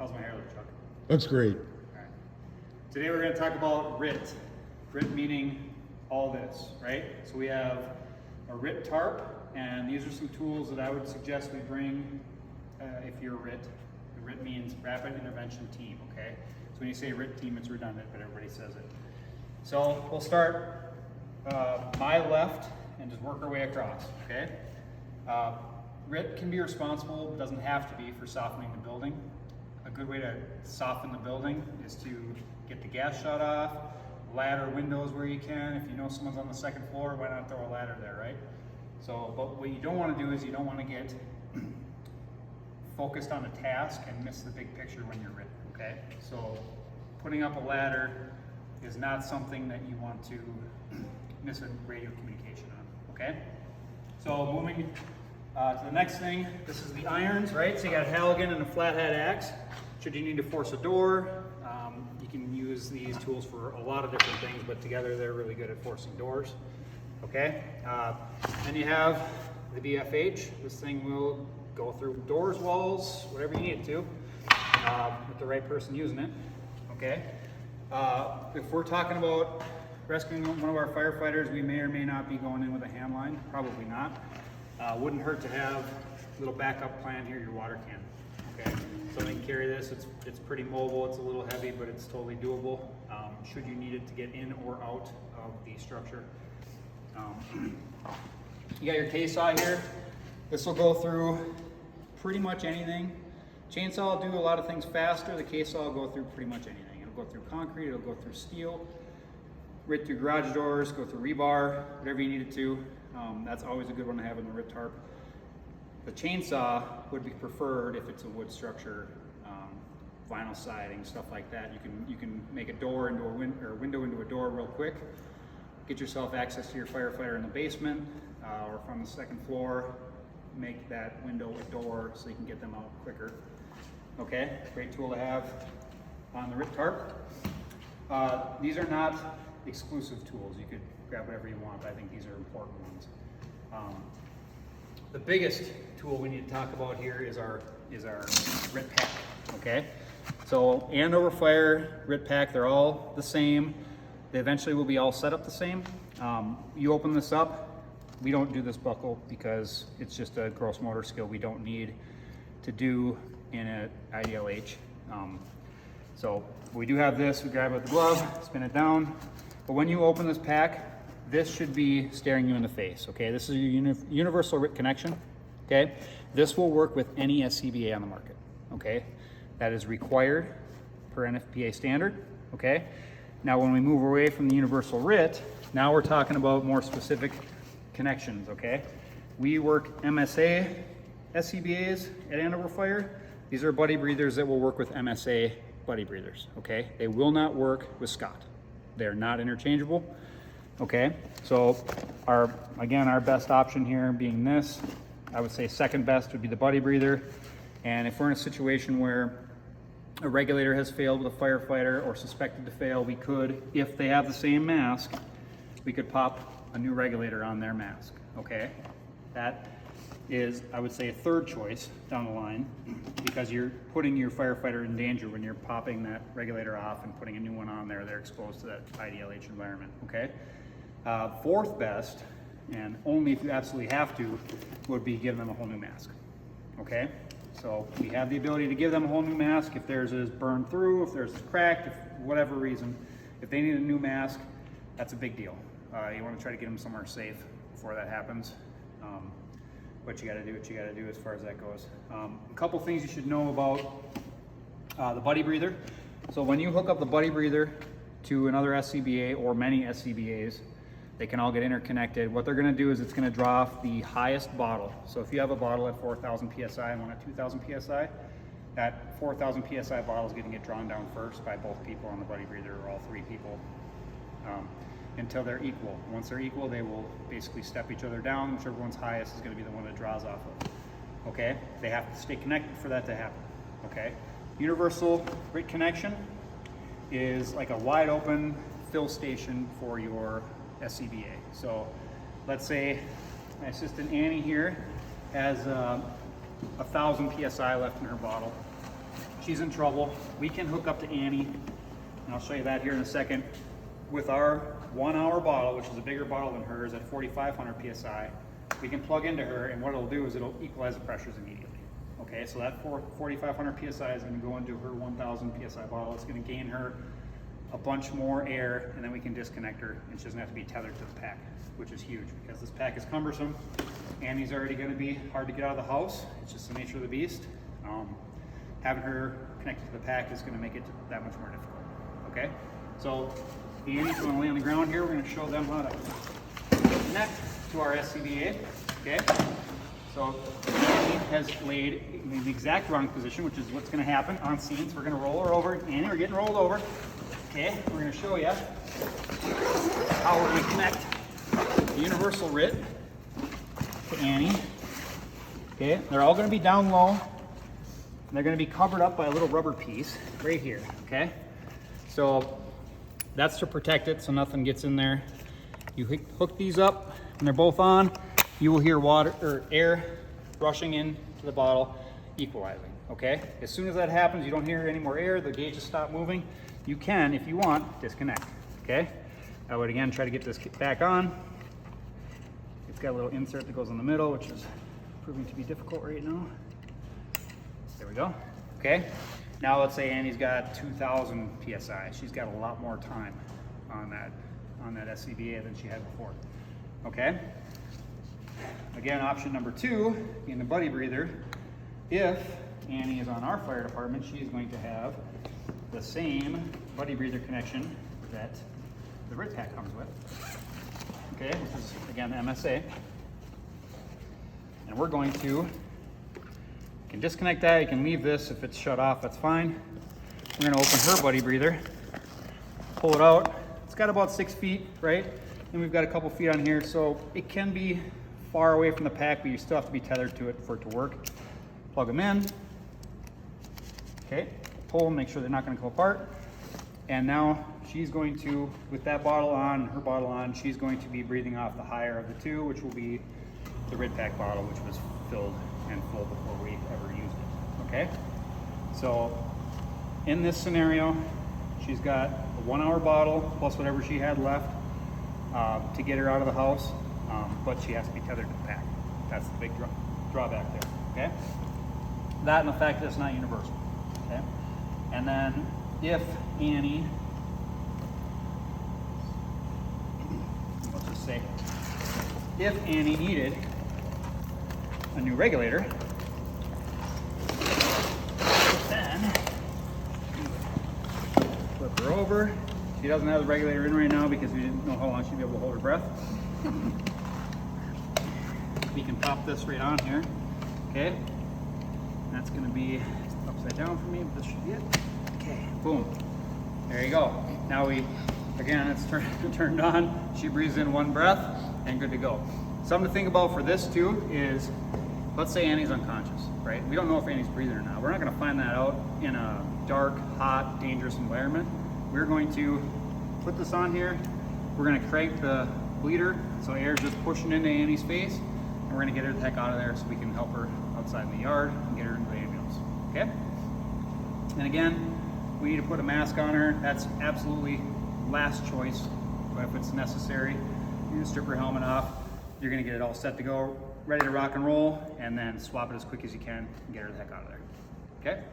How's my hair look, Chuck? Looks great. All right. Today we're going to talk about RIT. RIT meaning all this, right? So we have a RIT tarp, and these are some tools that I would suggest we bring if you're RIT. The RIT means Rapid Intervention Team, okay? So when you say RIT team, it's redundant, but everybody says it. So we'll start my left and just work our way across, okay? RIT can be responsible, but doesn't have to be, for softening the building. A good way to soften the building is to get the gas shut off, ladder windows where you can. If you know someone's on the second floor, why not throw a ladder there, right? So, but what you don't want to do is you don't want to get focused on a task and miss the big picture when you're RIT, okay? So putting up a ladder is not something that you want to miss a radio communication on, okay? So moving to the next thing, this is the irons, right? So you got a Halligan and a flathead axe. Should you need to force a door, you can use these tools for a lot of different things, but together they're really good at forcing doors, okay? Then you have the BFH. This thing will go through doors, walls, whatever you need it to, with the right person using it, okay? If we're talking about rescuing one of our firefighters, we may or may not be going in with a hand line, probably not. Wouldn't hurt to have a little backup plan here, your water can, okay? So they can carry this, it's pretty mobile, it's a little heavy, but it's totally doable, should you need it to get in or out of the structure. You got your case saw here. This will go through pretty much anything. Chainsaw will do a lot of things faster. The case saw will go through pretty much anything. It'll go through concrete, it'll go through steel, right through garage doors, go through rebar, whatever you need it to. That's always a good one to have in the RIT tarp. The chainsaw would be preferred if it's a wood structure, vinyl siding, stuff like that. You can make a door into a window into a door real quick. Get yourself access to your firefighter in the basement or from the second floor. Make that window a door so you can get them out quicker. Okay, great tool to have on the RIT tarp. These are not exclusive tools. You could grab whatever you want, but I think these are important ones. The biggest tool we need to talk about here is our RIT pack, okay? So Andover Fire, RIT pack, they're all the same. They eventually will be all set up the same. You open this up, we don't do this buckle because it's just a gross motor skill we don't need to do in an IDLH. So we do have this, we grab it with the glove, spin it down. But when you open this pack, this should be staring you in the face, okay? This is your universal RIT connection, okay? This will work with any SCBA on the market, okay? That is required per NFPA standard, okay? Now when we move away from the universal RIT, now we're talking about more specific connections, okay? We work MSA SCBAs at Andover Fire. These are buddy breathers that will work with MSA buddy breathers, okay? They will not work with Scott. They're not interchangeable, okay? So our best option here being this, I would say second best would be the buddy breather. And if we're in a situation where a regulator has failed with a firefighter or suspected to fail, we could, if they have the same mask, we could pop a new regulator on their mask, okay? That is, I would say, a third choice down the line because you're putting your firefighter in danger when you're popping that regulator off and putting a new one on there. They're exposed to that IDLH environment, okay? Fourth best, and only if you absolutely have to, would be give them a whole new mask, okay? So we have the ability to give them a whole new mask if theirs is burned through, if theirs is cracked, if whatever reason. If they need a new mask, that's a big deal. You want to try to get them somewhere safe before that happens. But you got to do what you got to do as far as that goes. A couple things you should know about the buddy breather. So when you hook up the buddy breather to another SCBA or many SCBAs, they can all get interconnected. What they're going to do is it's going to draw off the highest bottle. So if you have a bottle at 4,000 PSI and one at 2,000 PSI, that 4,000 PSI bottle is going to get drawn down first by both people on the buddy breather or all three people until they're equal. Once they're equal, they will basically step each other down. Whichever one's highest is going to be the one that draws off of. Okay? They have to stay connected for that to happen. Okay? Universal RIT connection is like a wide open fill station for your SCBA. So let's say my assistant Annie here has 1,000 PSI left in her bottle. she's in trouble, we can hook up to Annie, and I'll show you that here in a second, with our 1 hour bottle, which is a bigger bottle than hers at 4,500 PSI. We can plug into her, and what it'll do is it'll equalize the pressures immediately. Okay, so that 4,500 PSI is going to go into her 1,000 PSI bottle. It's going to gain her a bunch more air, and then we can disconnect her, and she doesn't have to be tethered to the pack, which is huge because this pack is cumbersome. Annie's already going to be hard to get out of the house. It's just the nature of the beast. Having her connected to the pack is going to make it that much more difficult. Okay, so the Annie's going to lay on the ground here. We're going to show them how to connect to our SCBA. Okay, so Annie has laid in the exact wrong position, which is what's going to happen on scene. So we're going to roll her over. Annie, we're getting rolled over. Okay, we're going to show you how we're going to connect the universal RIT to Annie. Okay, they're all going to be down low, and they're going to be covered up by a little rubber piece right here. Okay, so that's to protect it so nothing gets in there. You hook these up, and they're both on. You will hear water or air rushing into the bottle, equalizing. Okay, as soon as that happens, you don't hear any more air. The gauges stop moving. You can, if you want, disconnect. Okay, I would again try to get this back on. It's got a little insert that goes in the middle, which is proving to be difficult right now. There we go. Okay, now let's say Annie's got 2,000 PSI. She's got a lot more time on that SCBA than she had before. Okay, again, option number 2 in the buddy breather, if Annie is on our fire department, she is going to have the same buddy breather connection that the RIT pack comes with. Okay, which is again the MSA. And we're going to, you can disconnect that, you can leave this if it's shut off, that's fine. We're going to open her buddy breather, pull it out. It's got about 6 feet, right? And we've got a couple feet on here, so it can be far away from the pack, but you still have to be tethered to it for it to work. Plug them in. Okay, pull them, make sure they're not going to come apart. And now she's going to, with that bottle on, her bottle on, she's going to be breathing off the higher of the two, which will be the RIT pack bottle, which was filled and full before we ever used it. Okay, so in this scenario, she's got a 1 hour bottle plus whatever she had left to get her out of the house, but she has to be tethered to the pack. That's the big drawback there. Okay, that and the fact that it's not universal. Okay, and then if Annie, let's just say, if Annie needed a new regulator, then flip her over. She doesn't have the regulator in right now because we didn't know how long she'd be able to hold her breath. We can pop this right on here. Okay, that's going to be upside down for me, but this should be it. Okay, boom. There you go. Now again, it's turned on. She breathes in 1 breath and good to go. Something to think about for this too is, let's say Annie's unconscious, right? We don't know if Annie's breathing or not. We're not going to find that out in a dark, hot, dangerous environment. We're going to put this on here. We're going to crank the bleeder so air is just pushing into Annie's face, and we're going to get her the heck out of there so we can help her outside in the yard and get her into the ambulance. Okay? And again, we need to put a mask on her. That's absolutely last choice, but if it's necessary, you can strip her helmet off. You're going to get it all set to go, ready to rock and roll, and then swap it as quick as you can and get her the heck out of there. Okay?